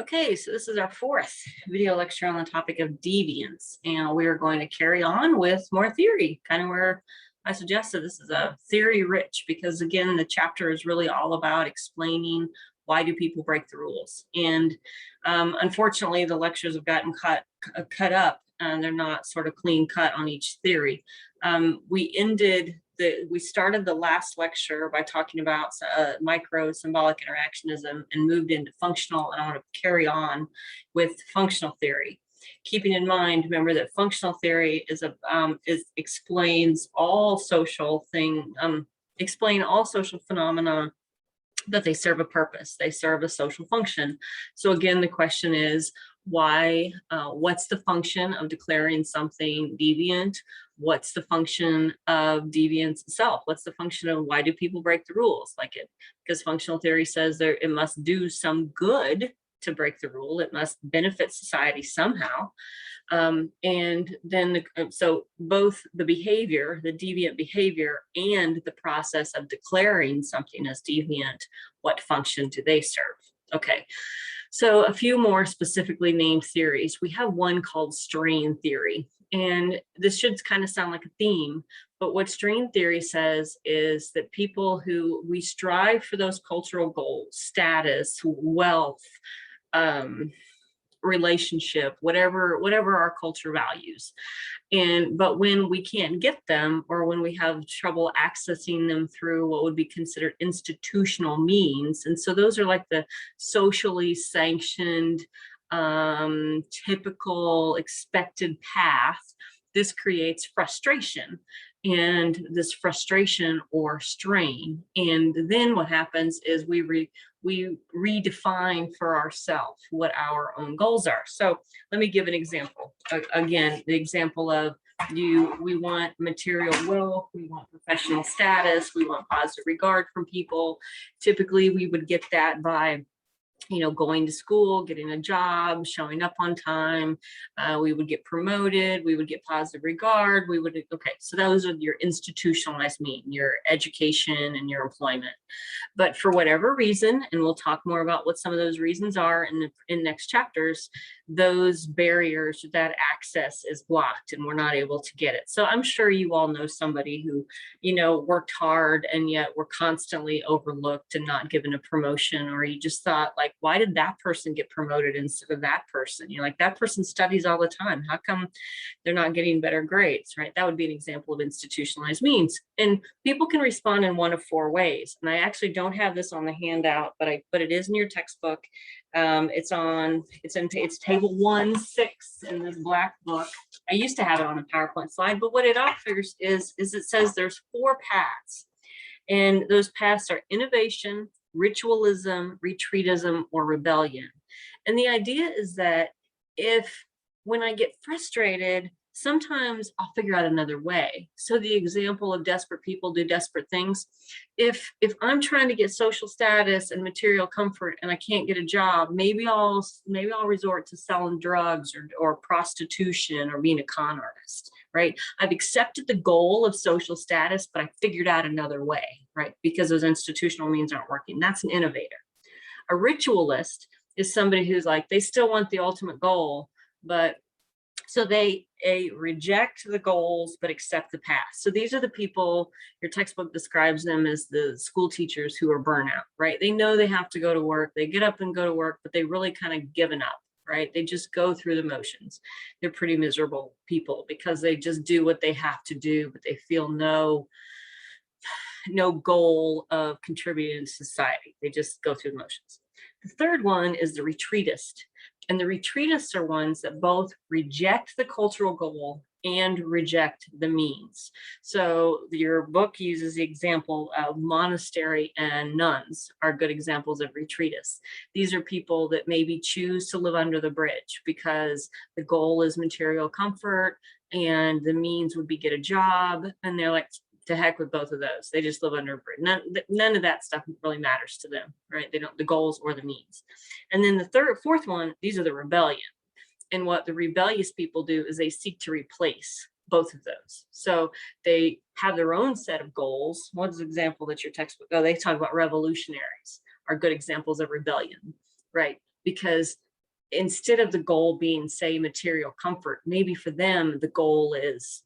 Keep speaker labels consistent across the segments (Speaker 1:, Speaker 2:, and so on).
Speaker 1: Okay, so this is our fourth video lecture on the topic of deviance, and we are going to carry on with more theory, kind of where I suggested this is a theory rich, because again, the chapter is really all about explaining why do people break the rules. And unfortunately, the lectures have gotten cut up, and they're not sort of clean cut on each theory. We started the last lecture by talking about micro symbolic interactionism and moved into functional, and I want to carry on with functional theory. Keeping in mind, remember that functional theory explains all social phenomena, that they serve a purpose, they serve a social function. So again, the question is, what's the function of declaring something deviant? What's the function of deviance itself? What's the function of why do people break the rules? Because functional theory says it must do some good to break the rule. It must benefit society somehow. And then, so both the behavior, the deviant behavior, and the process of declaring something as deviant, what function do they serve? Okay, so a few more specifically named theories. We have one called strain theory, and this should kind of sound like a theme, but what strain theory says is that we strive for those cultural goals, status, wealth, relationship, whatever our culture values. But when we can't get them, or when we have trouble accessing them through what would be considered institutional means, and so those are like the socially sanctioned, typical expected path, this creates frustration, and this frustration or strain. And then what happens is we redefine for ourselves what our own goals are. So let me give an example. Again, the example of we want material wealth, we want professional status, we want positive regard from people. Typically, we would get that by going to school, getting a job, showing up on time. We would get promoted, we would get positive regard, so those are your institutionalized means, your education and your employment. But for whatever reason, and we'll talk more about what some of those reasons are in next chapters, those barriers, that access is blocked and we're not able to get it. So I'm sure you all know somebody who, worked hard and yet were constantly overlooked and not given a promotion, or you just thought, like, why did that person get promoted instead of that person? That person studies all the time. How come they're not getting better grades, right? That would be an example of institutionalized means. And people can respond in one of four ways. And I actually don't have this on the handout, but it is in your textbook. It's table 1-6 in this black book. I used to have it on a PowerPoint slide, but what it offers is it says there's 4 paths. And those paths are innovation, ritualism, retreatism, or rebellion. And the idea is that when I get frustrated, sometimes I'll figure out another way. So the example of desperate people do desperate things. If I'm trying to get social status and material comfort and I can't get a job, maybe I'll resort to selling drugs or prostitution or being a con artist, right? I've accepted the goal of social status, but I figured out another way, right? Because those institutional means aren't working. That's an innovator. A ritualist is somebody who's like, they still want the ultimate goal, but so they reject the goals, but accept the path. So these are the people, your textbook describes them as the school teachers who are burnout, right? They know they have to go to work. They get up and go to work, but they really kind of given up, right? They just go through the motions. They're pretty miserable people because they just do what they have to do, but they feel no goal of contributing to society. They just go through the motions. The third one is the retreatist. And the retreatists are ones that both reject the cultural goal and reject the means. So your book uses the example of monastery and nuns are good examples of retreatists. These are people that maybe choose to live under the bridge because the goal is material comfort and the means would be get a job. And they're like, to heck with both of those. They just live under a bridge. None of that stuff really matters to them, right? They don't, the goals or the means. And then the fourth one, these are the rebellion. And what the rebellious people do is they seek to replace both of those. So they have their own set of goals. What's the example that your textbook, they talk about revolutionaries are good examples of rebellion, right? Because instead of the goal being, say, material comfort, maybe for them, the goal is,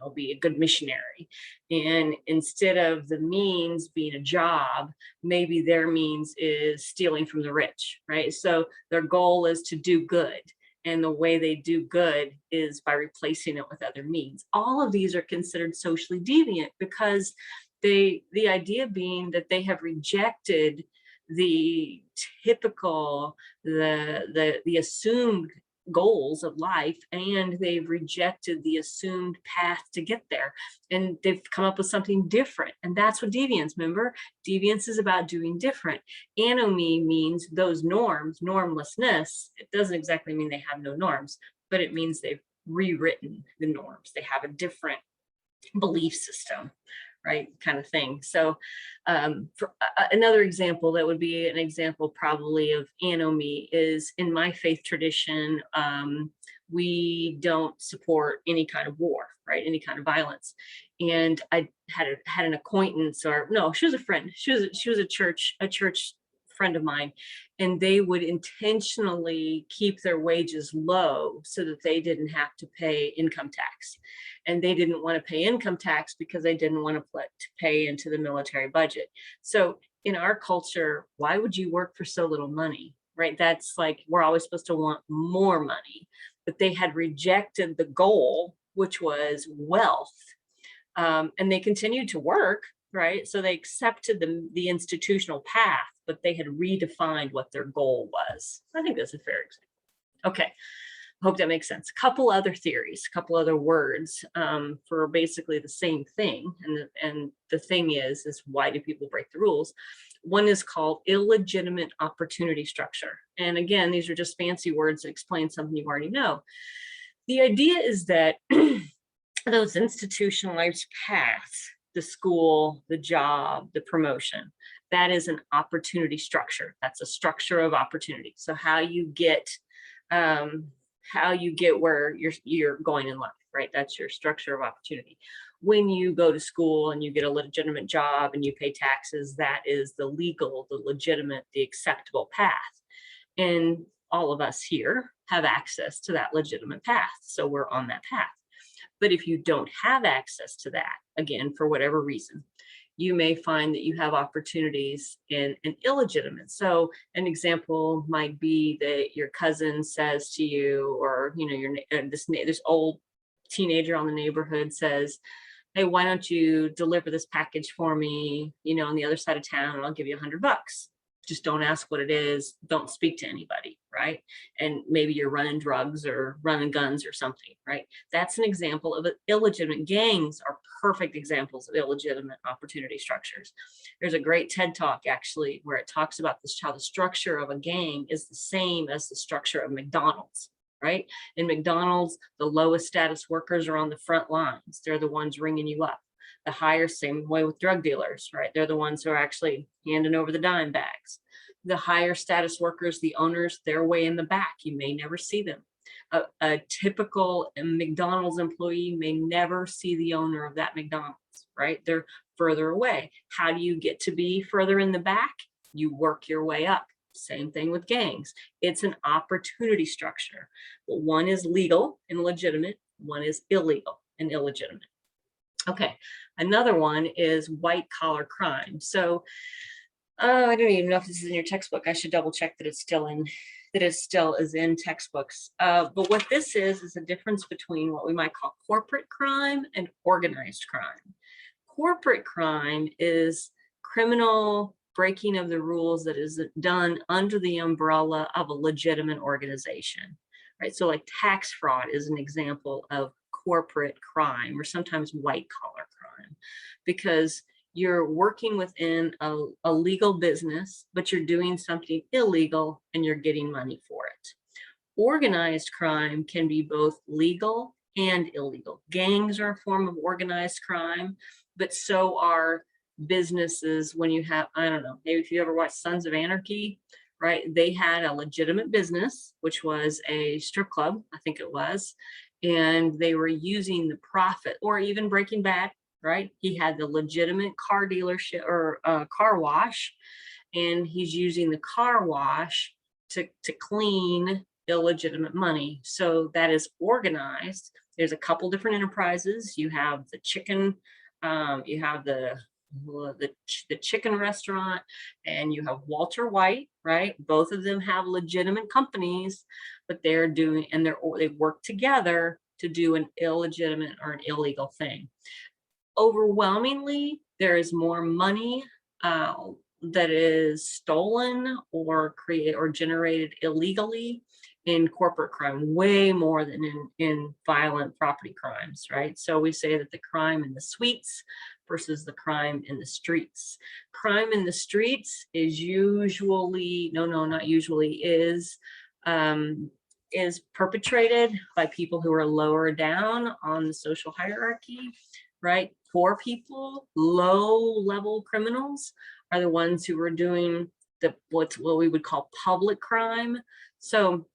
Speaker 1: I'll be a good missionary. And instead of the means being a job, maybe their means is stealing from the rich, right? So their goal is to do good. And the way they do good is by replacing it with other means. All of these are considered socially deviant because the idea being that they have rejected the typical, the assumed goals of life, and they've rejected the assumed path to get there, and they've come up with something different. And that's what deviance, remember, deviance is about doing different. Anomie means those norms, normlessness. It doesn't exactly mean they have no norms, but it means they've rewritten the norms. They have a different belief system, right, kind of thing. So for another example, that would be an example probably of anomie, is in my faith tradition, we don't support any kind of war, right, any kind of violence. And I had an acquaintance, or no, she was a friend. She was a church friend of mine, and they would intentionally keep their wages low so that they didn't have to pay income tax. And they didn't want to pay income tax because they didn't want to pay into the military budget. So in our culture, why would you work for so little money, right? That's like, we're always supposed to want more money, but they had rejected the goal, which was wealth. And they continued to work, right? So they accepted the institutional path, but they had redefined what their goal was. I think that's a fair example. Okay, hope that makes sense. A couple other theories, a couple other words for basically the same thing. And the thing is why do people break the rules? One is called illegitimate opportunity structure. And again, these are just fancy words that explain something you already know. The idea is that those institutionalized paths, the school, the job, the promotion, that is an opportunity structure. That's a structure of opportunity. So how you get where you're going in life, right? That's your structure of opportunity. When you go to school and you get a legitimate job and you pay taxes, that is the legal, the legitimate, the acceptable path. And all of us here have access to that legitimate path. So we're on that path. But if you don't have access to that, again, for whatever reason, you may find that you have opportunities in an illegitimate. So an example might be that your cousin says to you, or this old teenager on the neighborhood says, hey, why don't you deliver this package for me, on the other side of town, and I'll give you $100. Just don't ask what it is. Don't speak to anybody, right? And maybe you're running drugs or running guns or something, right? That's an example of illegitimate. Gangs are perfect examples of illegitimate opportunity structures. There's a great TED Talk actually where it talks about this, how the structure of a gang is the same as the structure of McDonald's, right? In McDonald's, the lowest status workers are on the front lines. They're the ones ringing you up. The higher, same way with drug dealers, right? They're the ones who are actually handing over the dime bags. The higher status workers, the owners, they're way in the back. You may never see them. A typical McDonald's employee may never see the owner of that McDonald's, right? They're further away. How do you get to be further in the back? You work your way up. Same thing with gangs. It's an opportunity structure. But one is legal and legitimate. One is illegal and illegitimate. Okay, another one is white collar crime. So I don't even know if this is in your textbook. I should double check that it's still in, that it still is in textbooks. But what this is a difference between what we might call corporate crime and organized crime. Corporate crime is criminal breaking of the rules that is done under the umbrella of a legitimate organization, right? So like tax fraud is an example of corporate crime, or sometimes white collar crime, because you're working within a legal business, but you're doing something illegal and you're getting money for it. Organized crime can be both legal and illegal. Gangs are a form of organized crime, but so are businesses. When you have, I don't know, maybe if you ever watched Sons of Anarchy, right? They had a legitimate business, which was a strip club, I think it was, and they were using the profit, or even Breaking Bad, right? He had the legitimate car dealership or car wash, and he's using the car wash to clean illegitimate money. So that is organized. There's a couple different enterprises. You have the chicken, you have the chicken restaurant, and you have Walter White, right? Both of them have legitimate companies, but they're doing, and they work together to do an illegitimate or an illegal thing. Overwhelmingly, there is more money uh, that is stolen or created or generated illegally in corporate crime, way more than in violent property crimes, right? So we say that the crime in the suites versus the crime in the streets. Crime in the streets is usually, no, not usually, is perpetrated by people who are lower down on the social hierarchy, right? Poor people, low level criminals are the ones who are doing what we would call public crime. So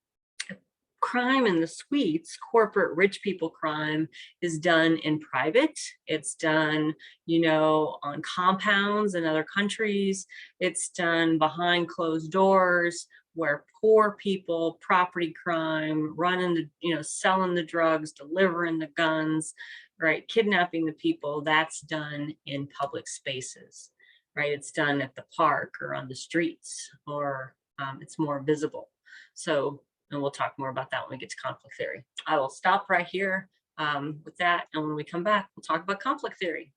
Speaker 1: crime in the suites, corporate rich people crime, is done in private. It's done, on compounds in other countries. It's done behind closed doors, where poor people, property crime, running the, selling the drugs, delivering the guns, right, kidnapping the people, that's done in public spaces, right? It's done at the park or on the streets, or it's more visible. So, and we'll talk more about that when we get to conflict theory. I will stop right here with that. And when we come back, we'll talk about conflict theory.